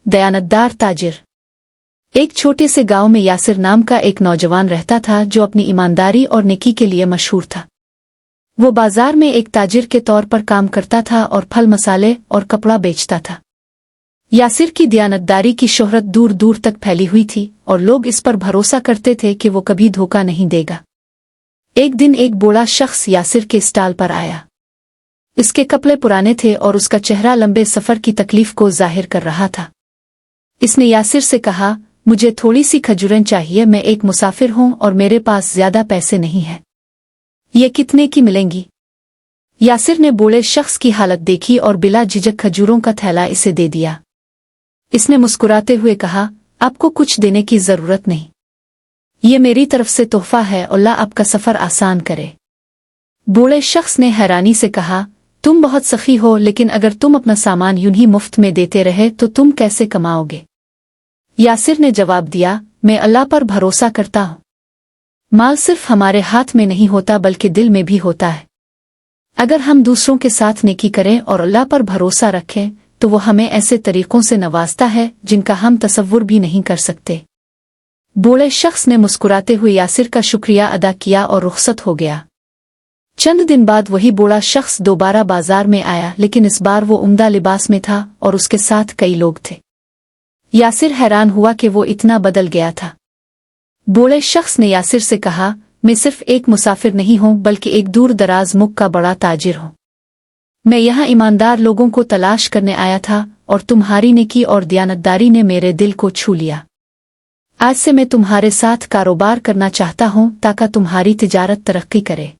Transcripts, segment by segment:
दयानतदार ताजिर। एक छोटे से गांव में यासिर नाम का एक नौजवान रहता था जो अपनी ईमानदारी और नेकी के लिए मशहूर था। वो बाजार में एक ताजिर के तौर पर काम करता था और फल मसाले और कपड़ा बेचता था। यासिर की दयानतदारी की शोहरत दूर दूर तक फैली हुई थी और लोग इस पर भरोसा करते थे कि वो कभी धोखा नहीं देगा। एक दिन एक बूढ़ा शख्स यासिर के स्टॉल पर आया। इसके कपड़े पुराने थे और उसका चेहरा लंबे सफर की तकलीफ को जाहिर कर रहा था। इसने यासिर से कहा, मुझे थोड़ी सी खजूरें चाहिए, मैं एक मुसाफिर हूं और मेरे पास ज्यादा पैसे नहीं हैं। ये कितने की मिलेंगी? यासिर ने बूढ़े शख्स की हालत देखी और बिला झिझक खजूरों का थैला इसे दे दिया। इसने मुस्कुराते हुए कहा, आपको कुछ देने की जरूरत नहीं, ये मेरी तरफ से तोहफा है, अल्लाह आपका सफर आसान करे। बूढ़े शख्स ने हैरानी से कहा, तुम बहुत सखी हो, लेकिन अगर तुम अपना सामान यूं ही मुफ्त में देते रहे तो तुम कैसे कमाओगे? यासिर ने जवाब दिया, मैं अल्लाह पर भरोसा करता हूँ। माल सिर्फ हमारे हाथ में नहीं होता बल्कि दिल में भी होता है। अगर हम दूसरों के साथ नेकी करें और अल्लाह पर भरोसा रखें तो वो हमें ऐसे तरीकों से नवाजता है जिनका हम तसव्वुर भी नहीं कर सकते। बूढ़े शख्स ने मुस्कुराते हुए यासिर का शुक्रिया अदा किया और रुखसत हो गया। चंद दिन बाद वही बूढ़ा शख्स दोबारा बाजार में आया, लेकिन इस बार वो उम्दा लिबास में था और उसके साथ कई लोग थे। यासिर हैरान हुआ कि वो इतना बदल गया था। बूढ़े शख्स ने यासिर से कहा, मैं सिर्फ एक मुसाफिर नहीं हूं बल्कि एक दूर दराज मुल्क का बड़ा ताजिर हूं। मैं यहाँ ईमानदार लोगों को तलाश करने आया था और तुम्हारी नेकी और दयानतदारी ने मेरे दिल को छू लिया। आज से मैं तुम्हारे साथ कारोबार करना चाहता हूँ ताकि तुम्हारी तिजारत तरक्की करे।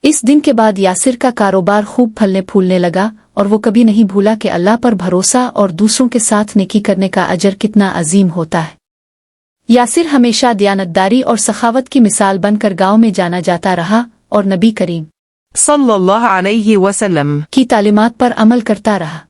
इस दिन के बाद यासिर का कारोबार खूब फलने फूलने लगा और वो कभी नहीं भूला कि अल्लाह पर भरोसा और दूसरों के साथ नेकी करने का अजर कितना अजीम होता है। यासिर हमेशा दयानतदारी और सखावत की मिसाल बनकर गांव में जाना जाता रहा और नबी करीम सल्लल्लाहु अलैहि वसल्लम की तालीमात पर अमल करता रहा।